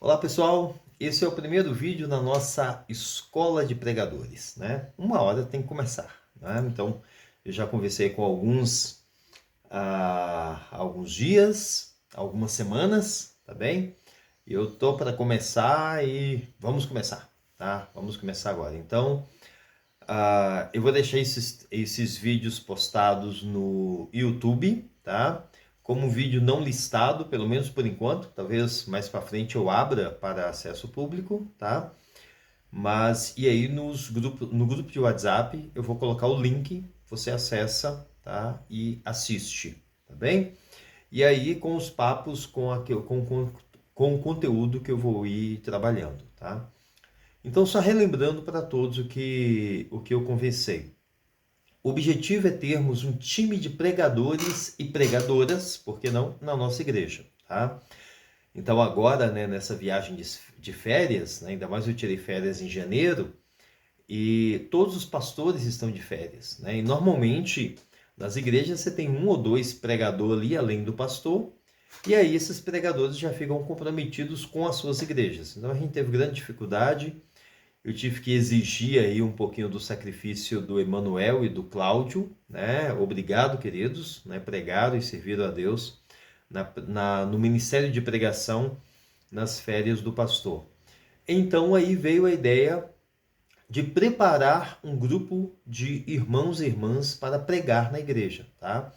Olá pessoal, esse é o primeiro vídeo na nossa escola de pregadores, né? Uma hora tem que começar, né? Então eu já conversei com alguns há alguns dias, algumas semanas, tá bem? E eu tô para começar e vamos começar, tá? Vamos começar agora. Então eu vou deixar esses vídeos postados no YouTube, tá? Como vídeo não listado, pelo menos por enquanto. Talvez mais para frente eu abra para acesso público, tá? Mas e aí no grupo de WhatsApp eu vou colocar o link, você acessa, tá? E assiste, tá bem? E aí com os papos com o conteúdo que eu vou ir trabalhando, tá? Então, só relembrando para todos o que eu conversei. O objetivo é termos um time de pregadores e pregadoras, por que não, na nossa igreja, tá? Então, agora, né, nessa viagem de férias, né, ainda mais eu tirei férias em janeiro, e todos os pastores estão de férias, né? E normalmente, nas igrejas, você tem um ou dois pregadores ali, além do pastor, e aí esses pregadores já ficam comprometidos com as suas igrejas. Então, a gente teve grande dificuldade. Eu tive que exigir aí um pouquinho do sacrifício do Emanuel e do Cláudio, né? Obrigado, queridos, né? Pregaram e serviram a Deus no ministério de pregação nas férias do pastor. Então aí veio a ideia de preparar um grupo de irmãos e irmãs para pregar na igreja, tá?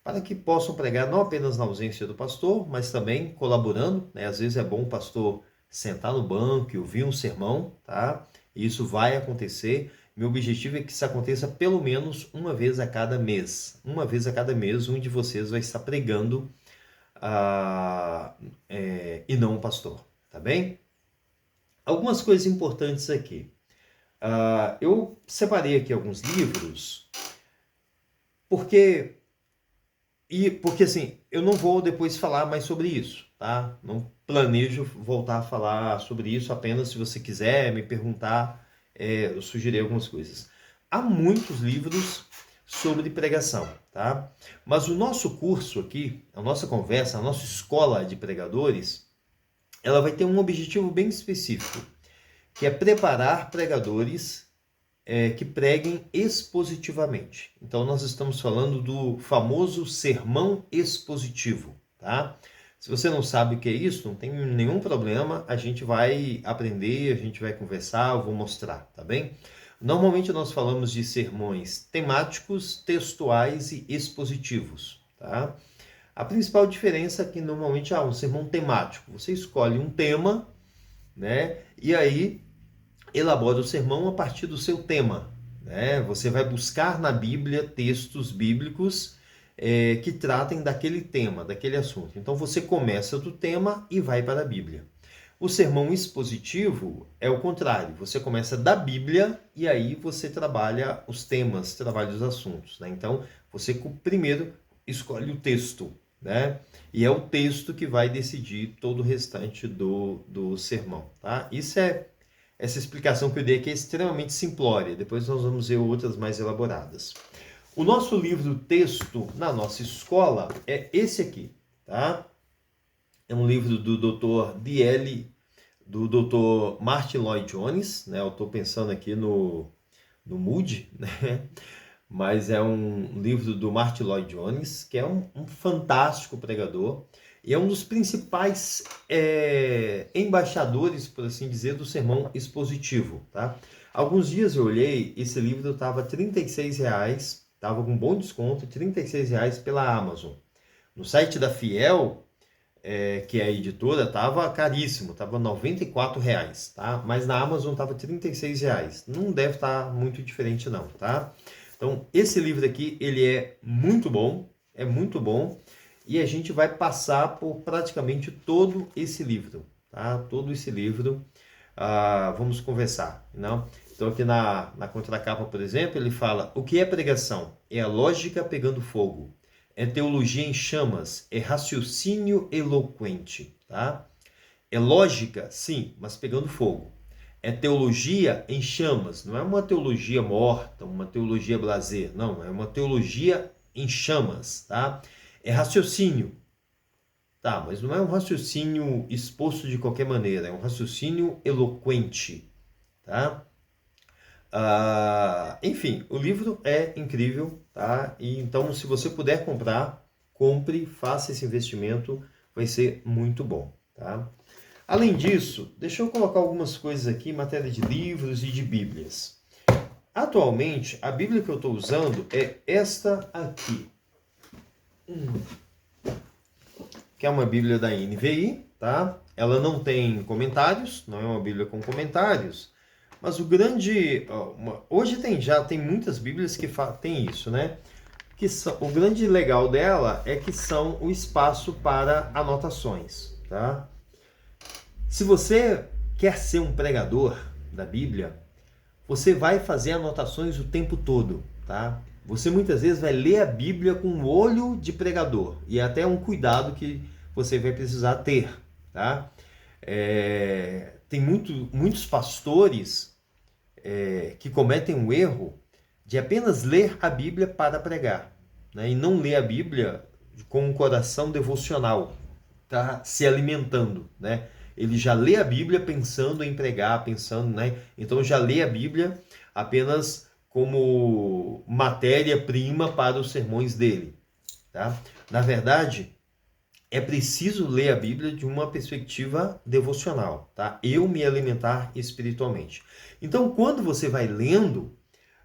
Para que possam pregar não apenas na ausência do pastor, mas também colaborando, né? Às vezes é bom o pastor sentar no banco e ouvir um sermão, tá? E isso vai acontecer. Meu objetivo é que isso aconteça pelo menos uma vez a cada mês. Uma vez a cada mês, um de vocês vai estar pregando e não o pastor, tá bem? Algumas coisas importantes aqui. Eu separei aqui alguns livros, porque assim, eu não vou depois falar mais sobre isso, tá? Não planejo voltar a falar sobre isso, apenas se você quiser me perguntar, eu sugeri algumas coisas. Há muitos livros sobre pregação, tá? Mas o nosso curso aqui, a nossa conversa, a nossa escola de pregadores, ela vai ter um objetivo bem específico, que é preparar pregadores que preguem expositivamente. Então, nós estamos falando do famoso sermão expositivo, tá? Se você não sabe o que é isso, não tem nenhum problema, a gente vai aprender, a gente vai conversar, eu vou mostrar, tá bem? Normalmente nós falamos de sermões temáticos, textuais e expositivos, tá? A principal diferença é que normalmente há um sermão temático. Você escolhe um tema, né? E aí elabora o sermão a partir do seu tema, né? Você vai buscar na Bíblia textos bíblicos que tratem daquele tema, daquele assunto. Então você começa do tema e vai para a Bíblia. O sermão expositivo é o contrário. Você começa da Bíblia e aí você trabalha os temas, trabalha os assuntos, né? Então você primeiro escolhe o texto, né? E é o texto que vai decidir todo o restante do sermão, tá? Essa explicação que eu dei aqui é extremamente simplória. Depois nós vamos ver outras mais elaboradas. O nosso livro texto na nossa escola é esse aqui, tá? É um livro do Dr. Martyn Lloyd-Jones, né? Eu estou pensando aqui no Moody, né? Mas é um livro do Martyn Lloyd-Jones, que é um fantástico pregador e é um dos principais embaixadores, por assim dizer, do sermão expositivo, tá? Alguns dias eu olhei, esse livro estava R$ 36, estava com bom desconto, R$ 36 pela Amazon. No site da Fiel, que é a editora, estava caríssimo, estava R$ 94, tá? Mas na Amazon estava R$ 36. Não deve estar muito diferente não, tá? Então, esse livro aqui, ele é muito bom, e a gente vai passar por praticamente todo esse livro, tá? Todo esse livro, vamos conversar, não? Então, aqui na contracapa, por exemplo, ele fala: o que é pregação? É a lógica pegando fogo, é teologia em chamas, é raciocínio eloquente, tá? É lógica, sim, mas pegando fogo. É teologia em chamas, não é uma teologia morta, uma teologia blasé, não, é uma teologia em chamas, tá? É raciocínio, Tá, mas não é um raciocínio exposto de qualquer maneira, é um raciocínio eloquente, tá? Enfim, o livro é incrível, tá? E então, se você puder comprar, compre, faça esse investimento, vai ser muito bom, tá? Além disso, deixa eu colocar algumas coisas aqui em matéria de livros e de bíblias. Atualmente, a bíblia que eu estou usando é esta aqui, que é uma bíblia da NVI, tá? Ela não tem comentários, não é uma bíblia com comentários, mas o grande... Hoje já tem muitas bíblias que tem isso, né? O grande legal dela é que são o espaço para anotações, tá? Se você quer ser um pregador da Bíblia, você vai fazer anotações o tempo todo, tá? Você muitas vezes vai ler a Bíblia com o olho de pregador, e é até um cuidado que você vai precisar ter, tá? Tem muitos pastores que cometem o erro de apenas ler a Bíblia para pregar, né? E não ler a Bíblia com um coração devocional, tá? Se alimentando, né? Ele já lê a Bíblia pensando em pregar, pensando, né? Então já lê a Bíblia apenas como matéria-prima para os sermões dele, tá? Na verdade, é preciso ler a Bíblia de uma perspectiva devocional, tá? Eu me alimentar espiritualmente. Então, quando você vai lendo,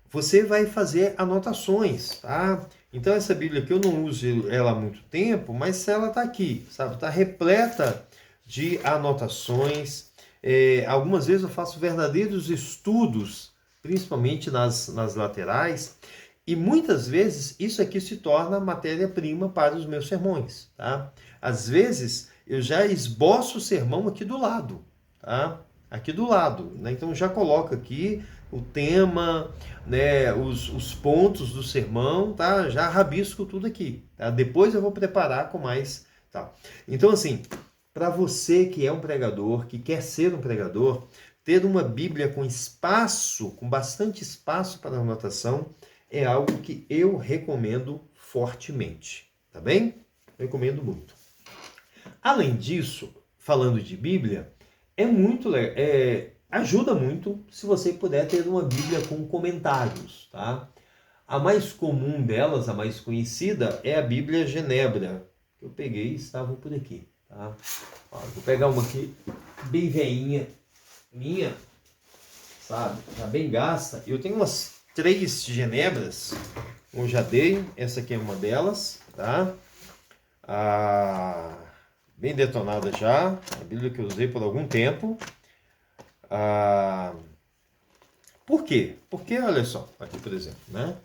você vai fazer anotações, tá? Então, essa Bíblia aqui eu não uso ela há muito tempo, mas ela está aqui, sabe? Está repleta de anotações. Algumas vezes eu faço verdadeiros estudos, principalmente nas laterais, e muitas vezes isso aqui se torna matéria-prima para os meus sermões, tá? Às vezes eu já esboço o sermão aqui do lado, tá? Aqui do lado, né? Então já coloco aqui o tema, né? Os pontos do sermão, tá? Já rabisco tudo aqui, tá? Depois eu vou preparar com mais, tá? Então assim, para você que é um pregador, que quer ser um pregador, ter uma Bíblia com espaço, com bastante espaço para anotação, é algo que eu recomendo fortemente, tá bem? Recomendo muito. Além disso, falando de Bíblia, ajuda muito se você puder ter uma Bíblia com comentários, tá? A mais comum delas, a mais conhecida, é a Bíblia Genebra, que eu peguei e estava por aqui, tá? Ó, vou pegar uma aqui, bem veinha, minha, sabe? Já bem gasta. Eu tenho umas 3 Genebras, eu já dei, essa aqui é uma delas, tá? Bem detonada já, a Bíblia que eu usei por algum tempo. Por quê? Porque, olha só, aqui por exemplo, né?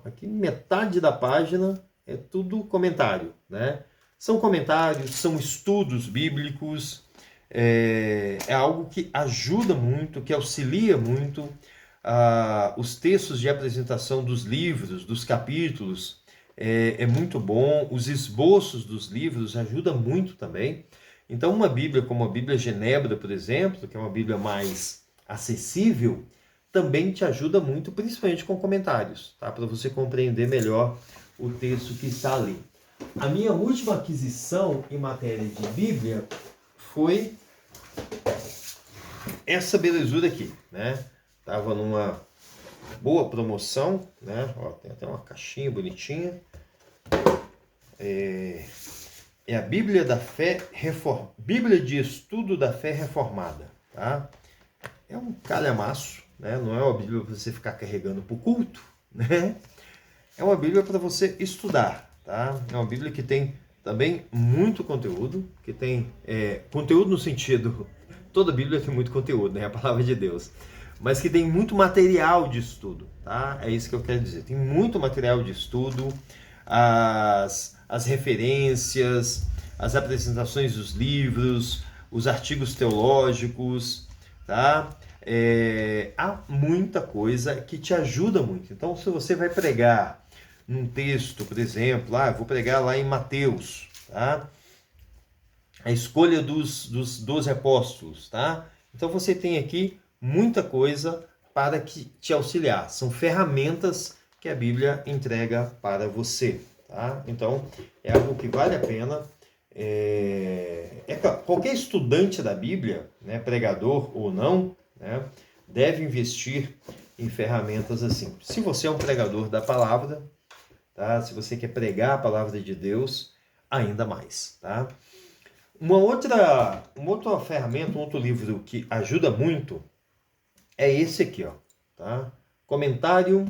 Aqui metade da página é tudo comentário, né? São comentários, são estudos bíblicos, é algo que ajuda muito, que auxilia muito. Os textos de apresentação dos livros, dos capítulos, é muito bom. Os esboços dos livros ajudam muito também. Então, uma Bíblia como a Bíblia Genebra, por exemplo, que é uma Bíblia mais acessível, também te ajuda muito, principalmente com comentários, tá? Para você compreender melhor o texto que está ali. A minha última aquisição em matéria de Bíblia foi essa belezura aqui, né? Tava numa boa promoção, né? Ó, tem até uma caixinha bonitinha. É a Bíblia da Fé Bíblia de Estudo da Fé Reformada, tá? É um calhamaço, né? Não é uma Bíblia para você ficar carregando para o culto, né? É uma Bíblia para você estudar, tá? É uma Bíblia que tem também muito conteúdo, que tem conteúdo no sentido... Toda Bíblia tem muito conteúdo, né? A palavra de Deus. Mas que tem muito material de estudo, tá? É isso que eu quero dizer. Tem muito material de estudo, as referências, as apresentações dos livros, os artigos teológicos, tá? Há muita coisa que te ajuda muito. Então, se você vai pregar num texto, por exemplo, vou pregar lá em Mateus, tá? A escolha dos 12 apóstolos, tá? Então, você tem aqui muita coisa para te auxiliar. São ferramentas que a Bíblia entrega para você, tá? Então, é algo que vale a pena. Qualquer estudante da Bíblia, né, pregador ou não, né, deve investir em ferramentas assim. Se você é um pregador da palavra, tá? Se você quer pregar a palavra de Deus, ainda mais, tá? Uma outra ferramenta, um outro livro que ajuda muito é esse aqui, ó, tá? Comentário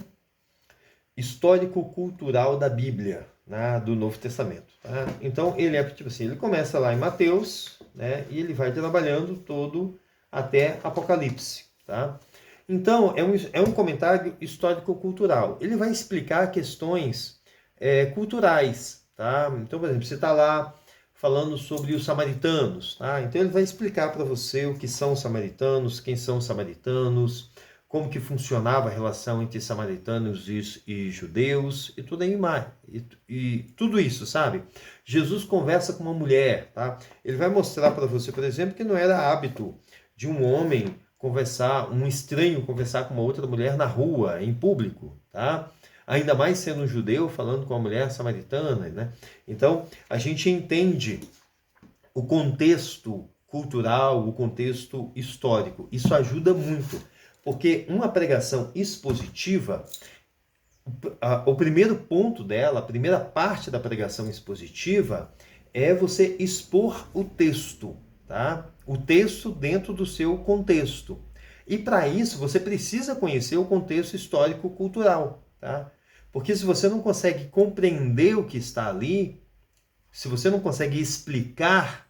histórico-cultural da Bíblia, né, do Novo Testamento. Tá? Então ele é tipo assim, ele começa lá em Mateus, né, e ele vai trabalhando todo até Apocalipse. Tá? Então é um comentário histórico-cultural. Ele vai explicar questões culturais. Tá? Então, por exemplo, você está lá falando sobre os samaritanos. Tá? Então ele vai explicar para você o que são os samaritanos, quem são os samaritanos, como que funcionava a relação entre samaritanos e judeus, e tudo aí mais. E tudo isso, sabe? Jesus conversa com uma mulher, tá? Ele vai mostrar para você, por exemplo, que não era hábito de um homem conversar, um estranho conversar com uma outra mulher na rua, em público, tá? Ainda mais sendo um judeu falando com uma mulher samaritana, né? Então, a gente entende o contexto cultural, o contexto histórico. Isso ajuda muito. Porque uma pregação expositiva, o primeiro ponto dela, a primeira parte da pregação expositiva é você expor o texto, tá? O texto dentro do seu contexto. E para isso você precisa conhecer o contexto histórico-cultural, tá? Porque se você não consegue compreender o que está ali, se você não consegue explicar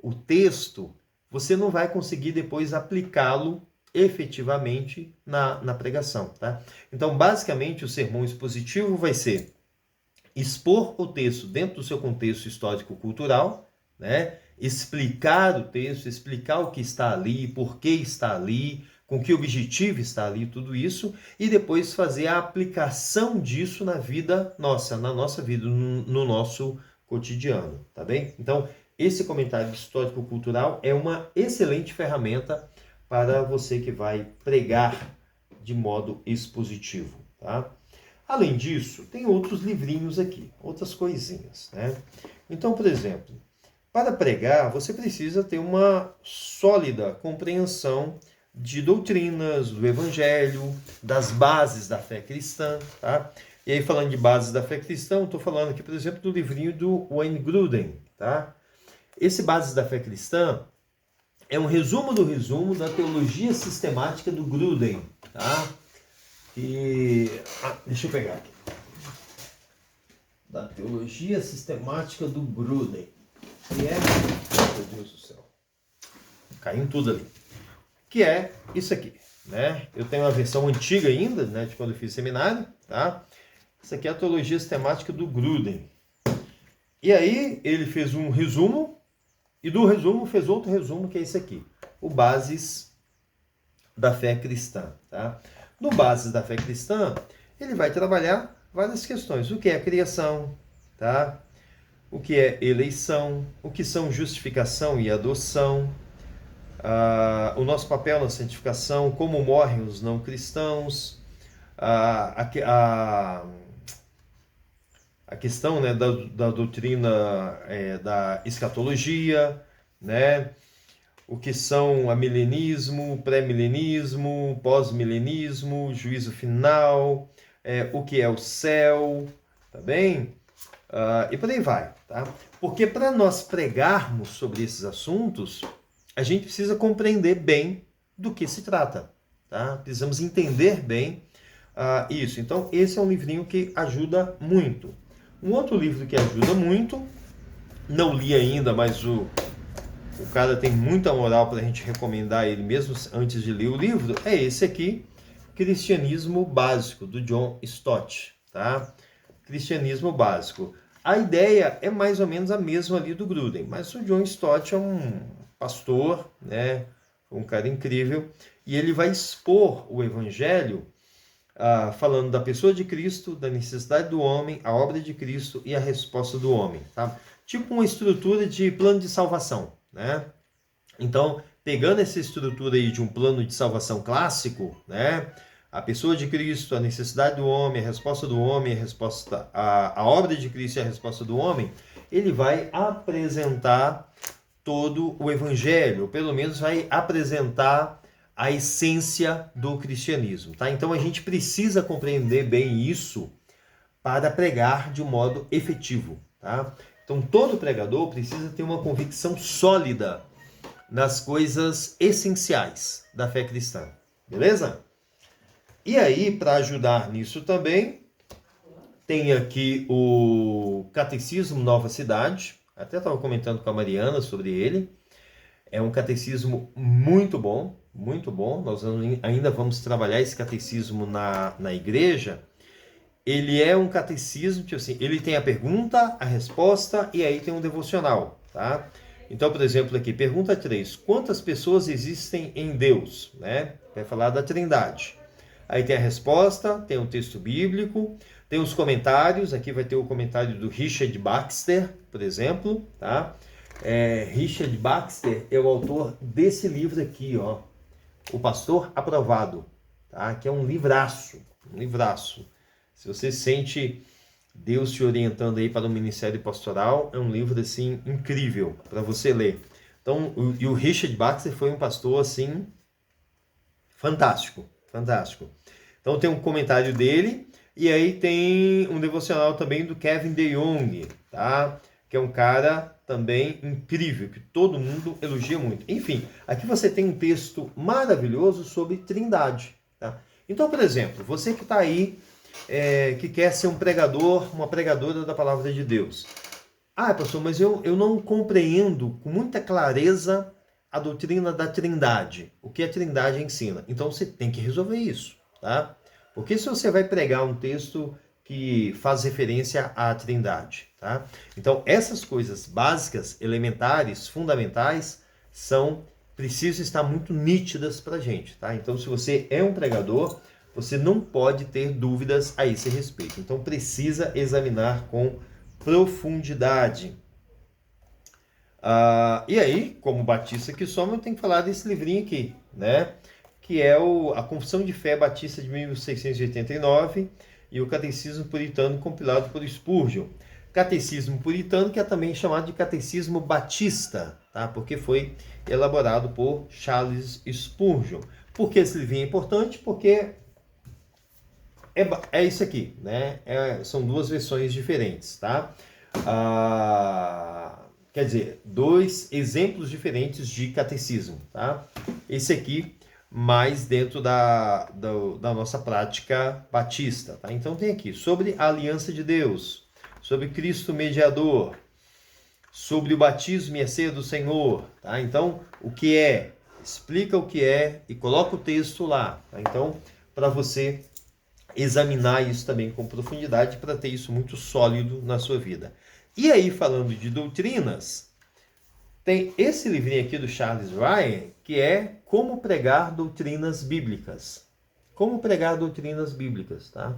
o texto, você não vai conseguir depois aplicá-lo efetivamente na pregação, tá? Então, basicamente, o sermão expositivo vai ser expor o texto dentro do seu contexto histórico-cultural, né? Explicar o texto, explicar o que está ali, por que está ali, com que objetivo está ali, tudo isso, e depois fazer a aplicação disso na vida nossa, na nossa vida, no nosso cotidiano, tá bem? Então, esse comentário histórico-cultural é uma excelente ferramenta para você que vai pregar de modo expositivo, tá? Além disso, tem outros livrinhos aqui, outras coisinhas, né? Então, por exemplo, para pregar, você precisa ter uma sólida compreensão de doutrinas, do evangelho, das bases da fé cristã, tá? E aí, falando de bases da fé cristã, estou falando aqui, por exemplo, do livrinho do Wayne Grudem, tá? Esse Bases da Fé Cristã é um resumo do resumo da teologia sistemática do Grudem, tá? Deixa eu pegar aqui. Da teologia sistemática do Grudem. Que é... Meu Deus do céu. Caiu tudo ali. Que é isso aqui, né? Eu tenho uma versão antiga ainda, né? De quando eu fiz seminário, tá? Isso aqui é a teologia sistemática do Grudem. E aí ele fez um resumo, e do resumo fez outro resumo, que é esse aqui. O Bases da Fé Cristã, tá? No Bases da Fé Cristã, ele vai trabalhar várias questões. O que é a criação, tá? O que é eleição, o que são justificação e adoção, o nosso papel na santificação, como morrem os não cristãos, a questão, né, da doutrina da escatologia, né? O que são amilenismo, pré-milenismo, pós-milenismo, juízo final, o que é o céu, tá bem? E por aí vai, tá? Porque para nós pregarmos sobre esses assuntos, a gente precisa compreender bem do que se trata, tá? Precisamos entender bem isso. Então, esse é um livrinho que ajuda muito. Um outro livro que ajuda muito, não li ainda, mas o cara tem muita moral para a gente recomendar ele mesmo antes de ler o livro, é esse aqui, Cristianismo Básico, do John Stott, tá? Cristianismo Básico. A ideia é mais ou menos a mesma ali do Grudem, mas o John Stott é um pastor, né? Um cara incrível, e ele vai expor o evangelho falando da pessoa de Cristo, da necessidade do homem, a obra de Cristo e a resposta do homem, tá? Tipo uma estrutura de plano de salvação, né? Então, pegando essa estrutura aí de um plano de salvação clássico, né? a pessoa de Cristo, a necessidade do homem, a resposta do homem, a obra de Cristo e a resposta do homem, ele vai apresentar todo o evangelho, ou pelo menos vai apresentar a essência do cristianismo, tá? Então a gente precisa compreender bem isso para pregar de um modo efetivo, tá? Então todo pregador precisa ter uma convicção sólida nas coisas essenciais da fé cristã, beleza? E aí, para ajudar nisso também, tem aqui o Catecismo Nova Cidade, até estava comentando com a Mariana sobre ele. É um catecismo muito bom, muito bom. Nós ainda vamos trabalhar esse catecismo na igreja. Ele é um catecismo, tipo assim, ele tem a pergunta, a resposta e aí tem um devocional, tá? Então, por exemplo, aqui, pergunta 3. Quantas pessoas existem em Deus? Né? Vai falar da Trindade. Aí tem a resposta, tem o texto bíblico, tem os comentários. Aqui vai ter o comentário do Richard Baxter, por exemplo, tá? Richard Baxter é o autor desse livro aqui, ó, O Pastor Aprovado, tá? Que é um livraço, um livraço. Se você sente Deus te orientando aí para o ministério pastoral, é um livro assim incrível para você ler. Então, o Richard Baxter foi um pastor assim fantástico, fantástico. Então tem um comentário dele e aí tem um devocional também do Kevin DeYoung, tá? Que é um cara também incrível, que todo mundo elogia muito. Enfim, aqui você tem um texto maravilhoso sobre Trindade, tá? Então, por exemplo, você que está aí, que quer ser um pregador, uma pregadora da palavra de Deus. Ah, pastor, mas eu não compreendo com muita clareza a doutrina da Trindade, o que a Trindade ensina. Então você tem que resolver isso, tá? Porque se você vai pregar um texto que faz referência à Trindade, tá? Então essas coisas básicas, elementares, fundamentais, precisam estar muito nítidas para a gente, tá? Então se você é um pregador, você não pode ter dúvidas a esse respeito. Então precisa examinar com profundidade. E aí, como batista que somos, eu tenho que falar desse livrinho aqui, né? Que é a Confissão de Fé Batista de 1689 e o Catecismo Puritano compilado por Spurgeon. Catecismo Puritano, que é também chamado de Catecismo Batista, tá? Porque foi elaborado por Charles Spurgeon. Por que esse livrinho é importante? Porque é isso aqui, né? São duas versões diferentes, tá? Quer dizer, dois exemplos diferentes de catecismo, tá? Esse aqui mais dentro da nossa prática batista, tá? Então tem aqui sobre a aliança de Deus, sobre Cristo mediador, sobre o batismo e a ceia do Senhor, tá? Então, o que é? Explica o que é e coloca o texto lá, tá? Então, para você examinar isso também com profundidade, para ter isso muito sólido na sua vida. E aí, falando de doutrinas, tem esse livrinho aqui do Charles Ryan, que é Como Pregar Doutrinas Bíblicas. Como pregar doutrinas bíblicas, tá?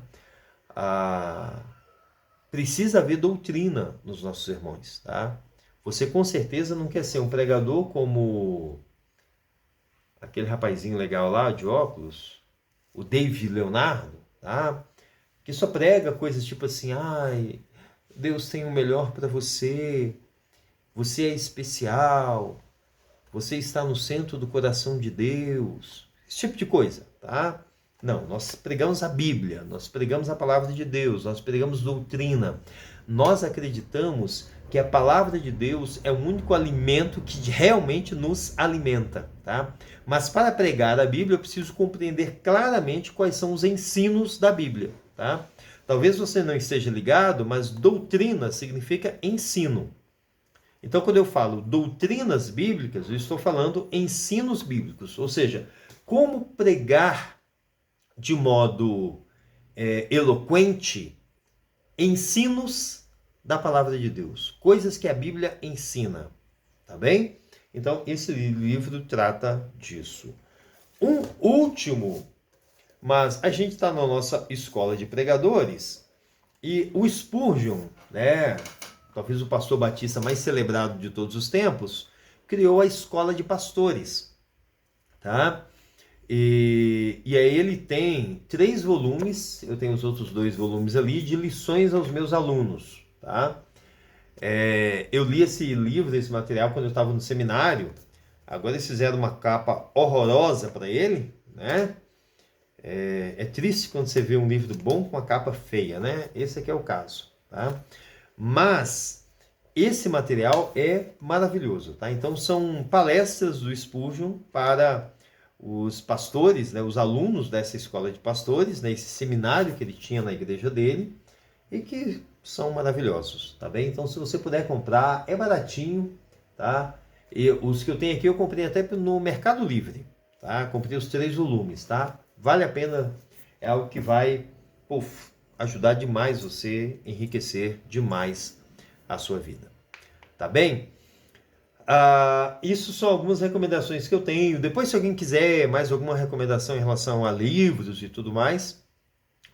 Precisa haver doutrina nos nossos sermões, tá? Você com certeza não quer ser um pregador como aquele rapazinho legal lá, de óculos, o David Leonardo, tá? Que só prega coisas tipo assim, ai, Deus tem o melhor para você, você é especial, você está no centro do coração de Deus, esse tipo de coisa, tá? Não, nós pregamos a Bíblia, nós pregamos a palavra de Deus, nós pregamos doutrina. Nós acreditamos que a palavra de Deus é o único alimento que realmente nos alimenta, tá? Mas para pregar a Bíblia, eu preciso compreender claramente quais são os ensinos da Bíblia, tá? Talvez você não esteja ligado, mas doutrina significa ensino. Então, quando eu falo doutrinas bíblicas, eu estou falando ensinos bíblicos, ou seja, como pregar de modo eloquente ensinos da palavra de Deus, coisas que a Bíblia ensina, tá bem? Então, esse livro trata disso. Um último, mas a gente está na nossa escola de pregadores e o Spurgeon, né? Talvez o pastor batista mais celebrado de todos os tempos, criou a escola de pastores, tá? E aí ele tem 3 volumes, eu tenho os outros 2 volumes ali, de lições aos meus alunos, tá? Eu li esse livro, esse material, quando eu estava no seminário. Agora eles fizeram uma capa horrorosa para ele, né? É triste quando você vê um livro bom com uma capa feia, né? Esse aqui é o caso, tá? Mas esse material é maravilhoso, tá? Então são palestras do Spurgeon para os pastores, né, os alunos dessa escola de pastores, né, esse seminário que ele tinha na igreja dele, e que são maravilhosos, tá bem? Então, se você puder comprar, é baratinho, tá? E os que eu tenho aqui eu comprei até no Mercado Livre, tá? Comprei os 3 volumes, tá? Vale a pena, é algo que vai, ajudar demais você, enriquecer demais a sua vida, tá bem? Isso são algumas recomendações que eu tenho. Depois, se alguém quiser mais alguma recomendação em relação a livros e tudo mais,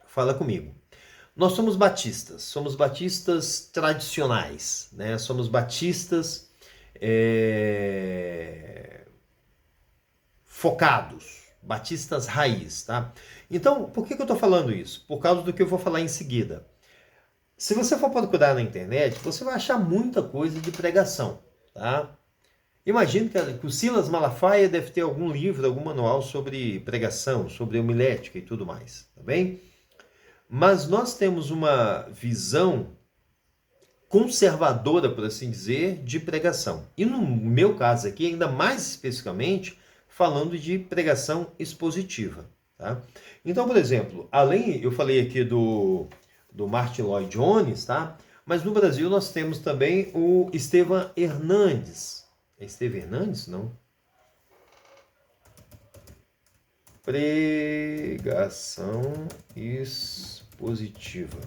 fala comigo. Nós somos batistas tradicionais, né? Somos batistas focados, batistas raiz, tá? Então, por que eu estou falando isso? Por causa do que eu vou falar em seguida. Se você for procurar na internet, você vai achar muita coisa de pregação, tá? Imagino que o Silas Malafaia deve ter algum livro, algum manual sobre pregação, sobre homilética e tudo mais, tá bem? Mas nós temos uma visão conservadora, por assim dizer, de pregação. E no meu caso aqui, ainda mais especificamente, falando de pregação expositiva, tá? Então, por exemplo, além, eu falei aqui do Martin Lloyd Jones, tá? Mas no Brasil nós temos também o Estevam Hernandes. É Estevam Hernandes? Não. Pregação expositiva.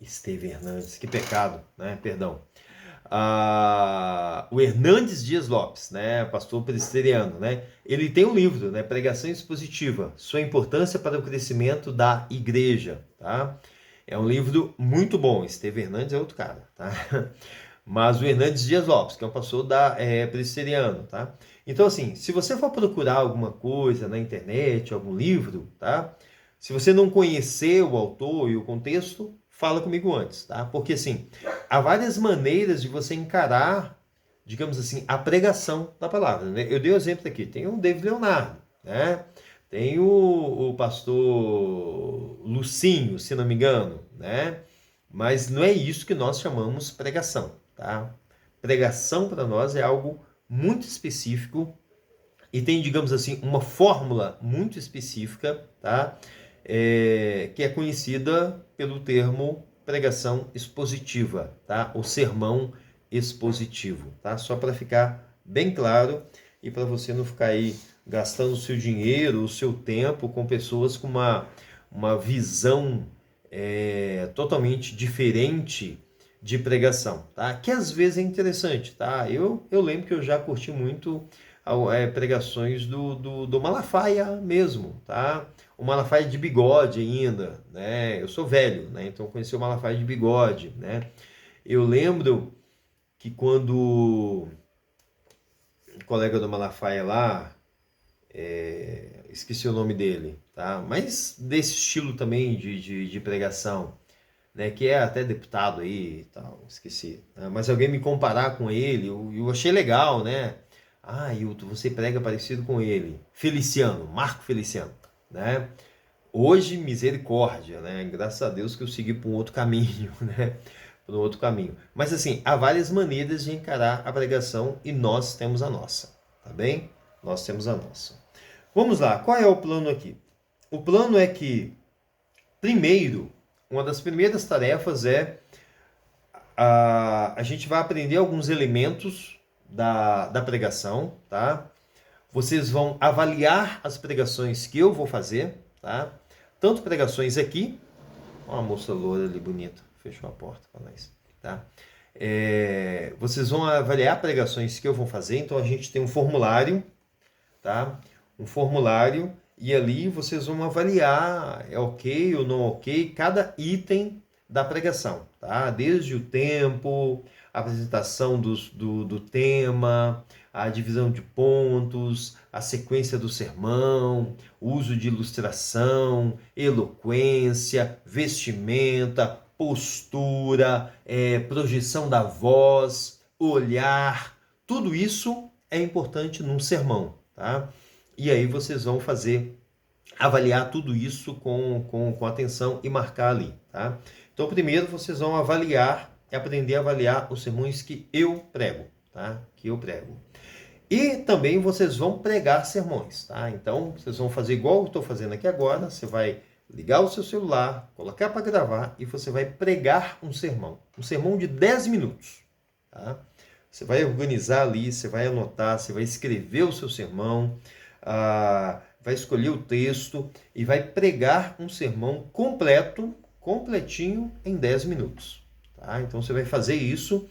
Estevam Hernandes, que pecado, né? Perdão. O Hernandes Dias Lopes, né, pastor presbiteriano, né, ele tem um livro, né, Pregação Expositiva, sua importância para o crescimento da igreja, tá? É um livro muito bom. Estevam Hernandes é outro cara, tá? Mas o Hernandes Dias Lopes, que é um pastor presbiteriano, tá? Então, assim, se você for procurar alguma coisa na internet, algum livro, tá? Se você não conhecer o autor e o contexto, fala comigo antes, tá? Porque, assim, há várias maneiras de você encarar, digamos assim, a pregação da palavra, né? Eu dei um exemplo aqui. Tem o David Leonardo, né? Tem o pastor Lucinho, se não me engano, né? Mas não é isso que nós chamamos pregação, tá? Pregação para nós é algo muito específico e tem, digamos assim, uma fórmula muito específica, tá? Que é conhecida pelo termo pregação expositiva, tá? O sermão expositivo, tá? Só para ficar bem claro e para você não ficar aí gastando o seu dinheiro, o seu tempo com pessoas com uma visão totalmente diferente de pregação, tá? Que às vezes é interessante, tá? Eu lembro que eu já curti muito pregações do Malafaia mesmo, tá? O Malafaia de bigode ainda, né? Eu sou velho, né? Então eu conheci o Malafaia de bigode, né? Eu lembro que quando o colega do Malafaia lá, esqueci o nome dele, tá? Mas desse estilo também de pregação, né? Que é até deputado aí e tal, esqueci. Né? Mas alguém me comparar com ele, eu achei legal, né? Hilton, você prega parecido com ele. Feliciano, Marco Feliciano, né? Hoje, misericórdia, né? Graças a Deus que eu segui por um outro caminho, né? Por um outro caminho. Mas assim, há várias maneiras de encarar a pregação e nós temos a nossa, tá bem? Nós temos a nossa. Vamos lá, qual é o plano aqui? O plano é que, primeiro, uma das primeiras tarefas é a gente vai aprender alguns elementos da pregação, tá? Vocês vão avaliar as pregações que eu vou fazer, tá? Tanto pregações aqui, uma moça loura ali bonita, fechou a porta para nós, tá? Vocês vão avaliar pregações que eu vou fazer, então a gente tem um formulário, tá? Um formulário e ali vocês vão avaliar é ok ou não ok cada item da pregação, tá? Desde o tempo, a apresentação do tema, a divisão de pontos, a sequência do sermão, uso de ilustração, eloquência, vestimenta, postura, projeção da voz, olhar, tudo isso é importante num sermão, tá? E aí vocês vão avaliar tudo isso com atenção e marcar ali, tá? Então, primeiro vocês vão aprender a avaliar os sermões que eu prego, tá? Que eu prego. E também vocês vão pregar sermões, tá? Então, vocês vão fazer igual eu estou fazendo aqui agora, você vai ligar o seu celular, colocar para gravar e você vai pregar um sermão de 10 minutos, tá? Você vai organizar ali, você vai anotar, você vai escrever o seu sermão, vai escolher o texto e vai pregar um sermão completinho em 10 minutos, tá? Então você vai fazer isso.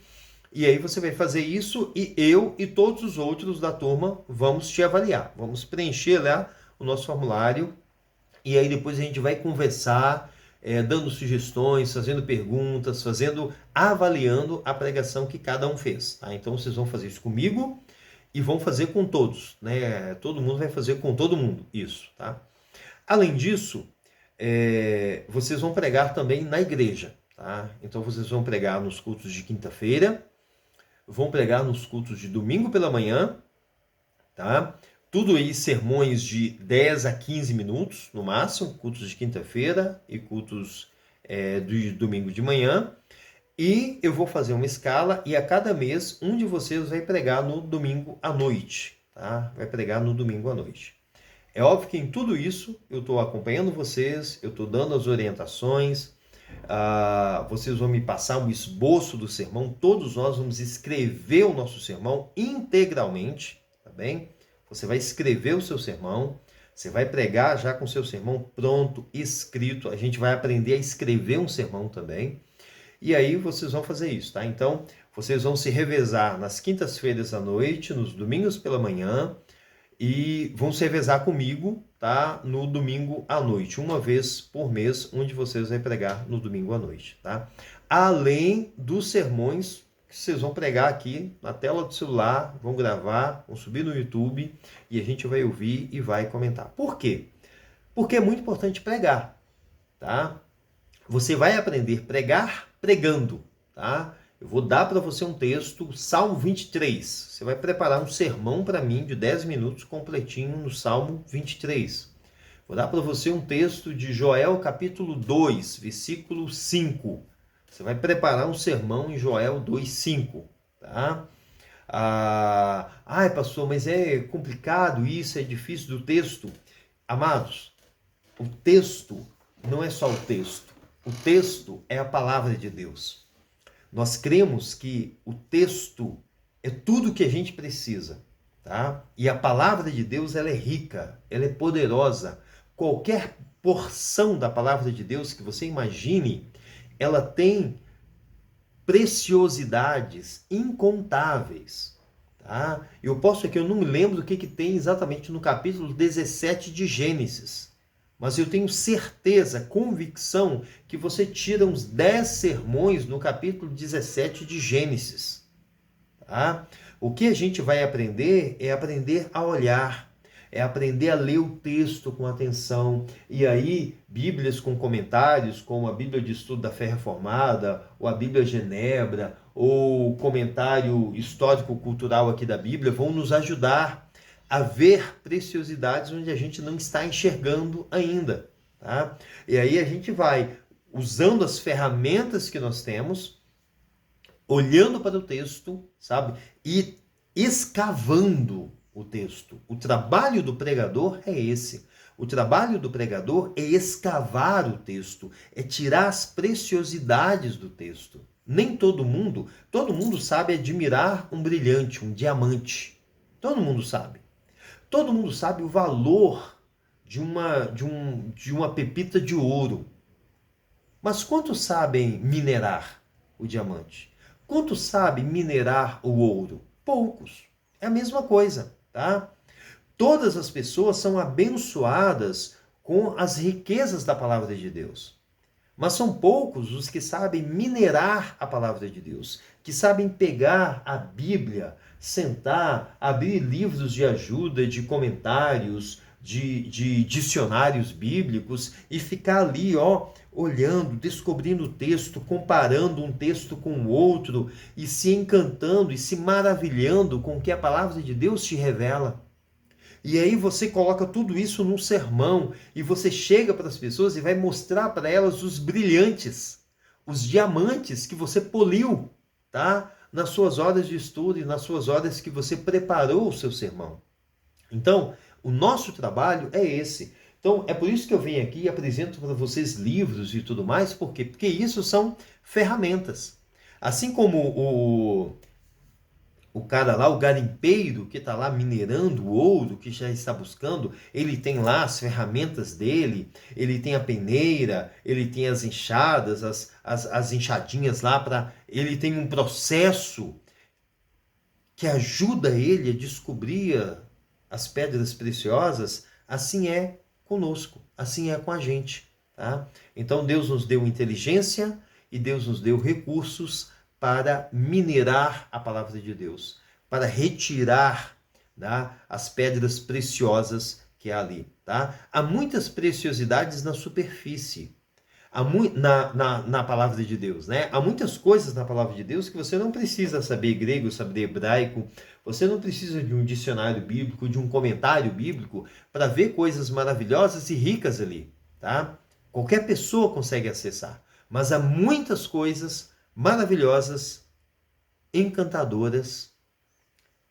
E aí você vai fazer isso e eu e todos os outros da turma vamos te avaliar. Vamos preencher lá o nosso formulário e aí depois a gente vai conversar, dando sugestões, fazendo perguntas, avaliando a pregação que cada um fez. Tá? Então vocês vão fazer isso comigo e vão fazer com todos, né? Todo mundo vai fazer com todo mundo isso, tá? Além disso, vocês vão pregar também na igreja, tá? Então vocês vão pregar nos cultos de quinta-feira, vão pregar nos cultos de domingo pela manhã, tá? Tudo aí sermões de 10 a 15 minutos, no máximo, cultos de quinta-feira e cultos de domingo de manhã. E eu vou fazer uma escala e a cada mês um de vocês vai pregar no domingo à noite, tá? Vai pregar no domingo à noite. É óbvio que em tudo isso eu estou acompanhando vocês, eu estou dando as orientações, vocês vão me passar um esboço do sermão, todos nós vamos escrever o nosso sermão integralmente, tá bem? Você vai escrever o seu sermão, você vai pregar já com o seu sermão pronto, escrito, a gente vai aprender a escrever um sermão também, e aí vocês vão fazer isso, tá? Então, vocês vão se revezar nas quintas-feiras à noite, nos domingos pela manhã, e vão se revezar comigo, tá? No domingo à noite, uma vez por mês, um de vocês vai pregar no domingo à noite, tá? Além dos sermões que vocês vão pregar aqui na tela do celular, vão gravar, vão subir no YouTube e a gente vai ouvir e vai comentar. Por quê? Porque é muito importante pregar, tá? Você vai aprender a pregar pregando, tá? Eu vou dar para você um texto, Salmo 23. Você vai preparar um sermão para mim de 10 minutos completinho no Salmo 23. Vou dar para você um texto de Joel capítulo 2, versículo 5. Você vai preparar um sermão em Joel 2:5, tá? Pastor, mas é complicado isso, é difícil do texto. Amados, o texto não é só o texto. O texto é a palavra de Deus. Nós cremos que o texto é tudo que a gente precisa, tá? E a palavra de Deus, ela é rica, ela é poderosa. Qualquer porção da palavra de Deus que você imagine, ela tem preciosidades incontáveis, tá? Eu não me lembro do que tem exatamente no capítulo 17 de Gênesis, mas eu tenho certeza, convicção, que você tira uns 10 sermões no capítulo 17 de Gênesis, tá? O que a gente vai aprender é aprender a olhar, é aprender a ler o texto com atenção. E aí, bíblias com comentários, como a Bíblia de Estudo da Fé Reformada, ou a Bíblia Genebra, ou o comentário histórico-cultural aqui da Bíblia, vão nos ajudar a ver preciosidades onde a gente não está enxergando ainda, tá? E aí a gente vai usando as ferramentas que nós temos, olhando para o texto, sabe? E escavando o texto. O trabalho do pregador é esse. O trabalho do pregador é escavar o texto, é tirar as preciosidades do texto. Nem todo mundo sabe admirar um brilhante, um diamante. Todo mundo sabe. Todo mundo sabe o valor de uma pepita de ouro. Mas quantos sabem minerar o diamante? Quantos sabem minerar o ouro? Poucos. É a mesma coisa, tá? Todas as pessoas são abençoadas com as riquezas da palavra de Deus. Mas são poucos os que sabem minerar a palavra de Deus, que sabem pegar a Bíblia, sentar, abrir livros de ajuda, de comentários, de dicionários bíblicos e ficar ali, ó, olhando, descobrindo o texto, comparando um texto com o outro e se encantando e se maravilhando com o que a palavra de Deus te revela. E aí você coloca tudo isso num sermão e você chega para as pessoas e vai mostrar para elas os brilhantes, os diamantes que você poliu, tá? Nas suas horas de estudo e nas suas horas que você preparou o seu sermão. Então, o nosso trabalho é esse. Então, é por isso que eu venho aqui e apresento para vocês livros e tudo mais, por quê? Porque isso são ferramentas. Assim como o cara lá, o garimpeiro que está lá minerando o ouro, que já está buscando, ele tem lá as ferramentas dele, ele tem a peneira, ele tem as enxadas, as enxadinhas lá, ele tem um processo que ajuda ele a descobrir as pedras preciosas. Assim é conosco, assim é com a gente. Tá? Então Deus nos deu inteligência e Deus nos deu recursos para minerar a palavra de Deus, para retirar, tá, as pedras preciosas que há ali. Tá? Há muitas preciosidades na superfície, na palavra de Deus, né? Há muitas coisas na palavra de Deus que você não precisa saber grego, saber hebraico, você não precisa de um dicionário bíblico, de um comentário bíblico para ver coisas maravilhosas e ricas ali, tá? Qualquer pessoa consegue acessar, mas há muitas coisas maravilhosas, encantadoras,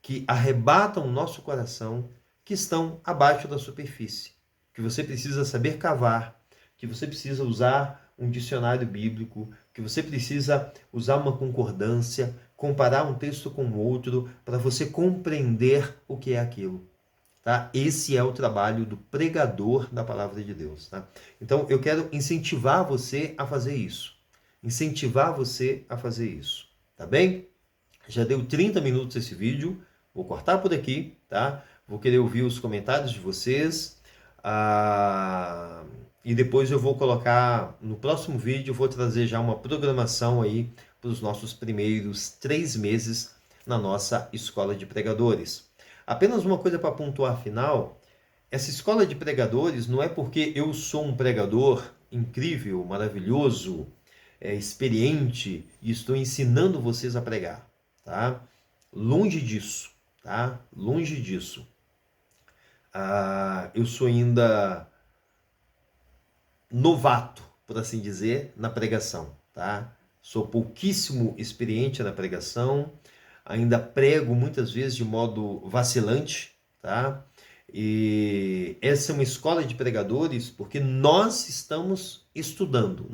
que arrebatam o nosso coração, que estão abaixo da superfície, que você precisa saber cavar, que você precisa usar um dicionário bíblico, que você precisa usar uma concordância, comparar um texto com o outro, para você compreender o que é aquilo. Tá? Esse é o trabalho do pregador da palavra de Deus. Tá? Então, eu quero incentivar você a fazer isso. Incentivar você a fazer isso. Tá bem? Já deu 30 minutos esse vídeo. Vou cortar por aqui, tá? Vou querer ouvir os comentários de vocês. E depois eu vou colocar no próximo vídeo, eu vou trazer já uma programação aí para os nossos primeiros 3 meses na nossa escola de pregadores. Apenas uma coisa para pontuar final: essa escola de pregadores não é porque eu sou um pregador incrível, maravilhoso, experiente e estou ensinando vocês a pregar, tá? Longe disso, tá? Longe disso. Eu sou ainda novato, por assim dizer, na pregação, tá? Sou pouquíssimo experiente na pregação, ainda prego muitas vezes de modo vacilante, tá? E essa é uma escola de pregadores porque nós estamos estudando.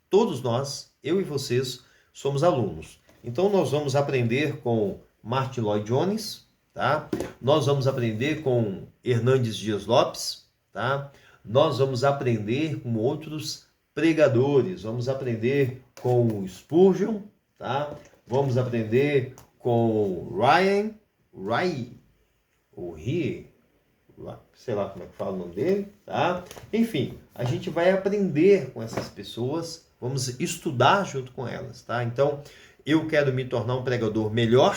Todos nós, eu e vocês, somos alunos. Então nós vamos aprender com Martin Lloyd Jones, tá? Nós vamos aprender com Hernandes Dias Lopes, tá? Nós vamos aprender com outros pregadores, vamos aprender com Spurgeon, tá? Vamos aprender com Ryan, sei lá como é que fala o nome dele, tá? Enfim, a gente vai aprender com essas pessoas, vamos estudar junto com elas, tá? Então, eu quero me tornar um pregador melhor,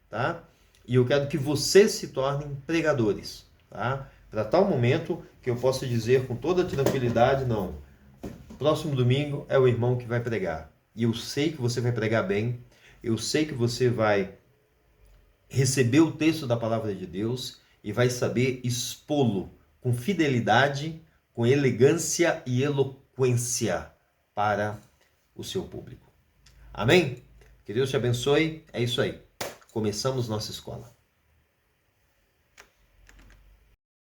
tá? E eu quero que vocês se tornem pregadores, tá? Para tal momento que eu possa dizer com toda tranquilidade, não, próximo domingo é o irmão que vai pregar. E eu sei que você vai pregar bem, eu sei que você vai receber o texto da palavra de Deus e vai saber expô-lo com fidelidade, com elegância e eloquência para o seu público. Amém? Que Deus te abençoe. É isso aí. Começamos nossa escola.